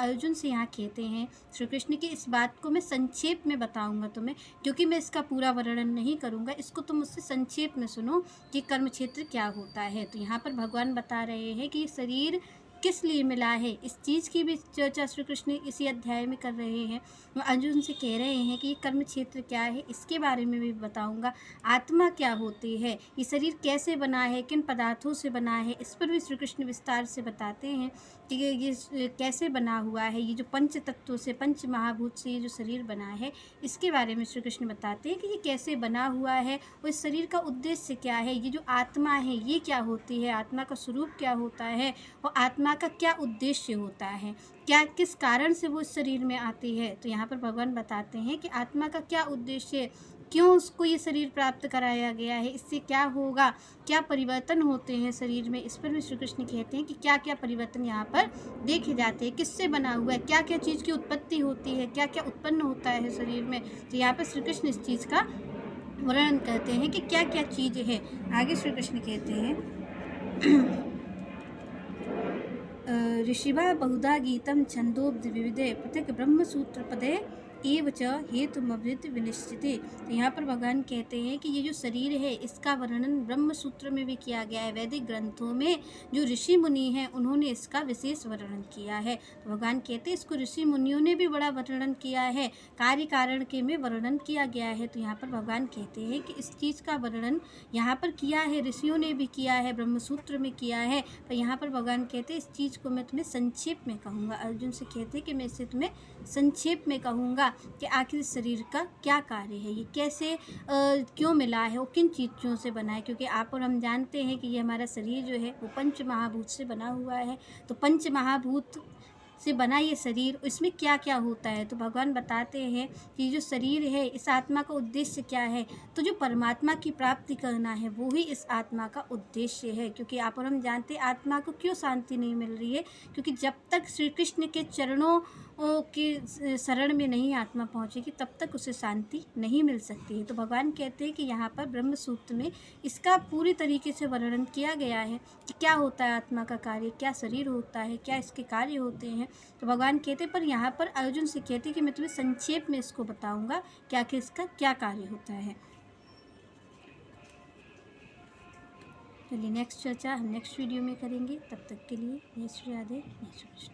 अर्जुन से यहाँ कहते हैं श्री कृष्ण की, इस बात को मैं संक्षेप में बताऊंगा तुम्हें, क्योंकि मैं इसका पूरा वर्णन नहीं करूंगा, इसको तुम मुझसे संक्षेप में सुनो कि कर्म क्षेत्र क्या होता है। तो यहाँ पर भगवान बता रहे हैं कि शरीर किस लिए मिला है, इस चीज़ की भी चर्चा श्री कृष्ण इसी अध्याय में कर रहे हैं। अर्जुन से कह रहे हैं कि ये कर्म क्षेत्र क्या है, इसके बारे में भी बताऊंगा। आत्मा क्या होती है, ये शरीर कैसे बना है, किन पदार्थों से बना है, इस पर भी श्री कृष्ण विस्तार से बताते हैं कि ये कैसे बना हुआ है। ये जो पंच तत्वों से, पंच महाभूत से ये जो शरीर बना है, इसके बारे में श्री कृष्ण बताते हैं कि ये कैसे बना हुआ है और इस शरीर का उद्देश्य क्या है। ये जो आत्मा है ये क्या होती है, आत्मा का स्वरूप क्या होता है और आत्मा का क्या उद्देश्य होता है, क्या किस कारण से वो इस शरीर में आती है। तो यहाँ पर भगवान बताते हैं कि आत्मा का क्या उद्देश्य है, क्यों उसको ये शरीर प्राप्त कराया गया है, इससे क्या होगा, क्या परिवर्तन होते हैं शरीर में। इस पर भी श्री कृष्ण कहते हैं कि क्या क्या परिवर्तन यहाँ पर देखे जाते हैं, किससे बना हुआ है, क्या क्या चीज़ की उत्पत्ति होती है, क्या क्या उत्पन्न होता है शरीर में। तो यहाँ पर श्री कृष्ण इस चीज़ का वर्णन करते हैं कि क्या क्या चीज़ है। आगे श्री कृष्ण कहते हैं ऋषिवा बहुधा गीतं छंदोब्ध विविधे पृथक ब्रह्मसूत्र पदे एव च हेतुमवृत्ति विनिश्चिते। तो यहाँ पर भगवान कहते हैं कि ये जो शरीर है इसका वर्णन ब्रह्मसूत्र में भी किया गया है। वैदिक ग्रंथों में जो ऋषि मुनि हैं उन्होंने इसका विशेष वर्णन किया है। तो भगवान कहते हैं इसको ऋषि मुनियों ने भी बड़ा वर्णन किया है, कार्य कारण के में वर्णन किया गया है। तो यहाँ पर भगवान कहते हैं कि इस चीज़ का वर्णन यहाँ पर किया है, ऋषियों ने भी किया है, ब्रह्मसूत्र में किया है। पर यहाँ पर भगवान कहते हैं इस चीज़ को मैं तुम्हें संक्षेप में कहूँगा। अर्जुन से कहते हैं कि मैं इसे तुम्हें संक्षेप में कहूँगा कि आखिर इस शरीर का क्या कार्य है, ये कैसे क्यों मिला है और किन चीज़ों से बना है। क्योंकि आप और हम जानते हैं कि ये हमारा शरीर जो है वो पंच महाभूत से बना हुआ है। तो पंच महाभूत से बना ये शरीर, इसमें क्या क्या होता है। तो भगवान बताते हैं कि जो शरीर है इस आत्मा का उद्देश्य क्या है। तो जो परमात्मा की प्राप्ति करना है वो ही इस आत्मा का उद्देश्य है। क्योंकि आप और हम जानते हैं आत्मा को क्यों शांति नहीं मिल रही है, क्योंकि जब तक श्री कृष्ण के चरणों के शरण में नहीं आत्मा पहुँचेगी तब तक उसे शांति नहीं मिल सकती है। तो भगवान कहते हैं कि यहाँ पर ब्रह्म सूत्र में इसका पूरी तरीके से वर्णन किया गया है कि क्या होता है आत्मा का कार्य, क्या शरीर होता है, क्या इसके कार्य होते हैं। तो भगवान कहते पर यहाँ पर अर्जुन से कहते कि मैं तुम्हें संक्षेप में इसको बताऊंगा कि आखिर इसका क्या कार्य होता है। चलिए नेक्स्ट चर्चा हम नेक्स्ट वीडियो में करेंगे। तब तक के लिए जय श्री राधे, जय श्री कृष्ण।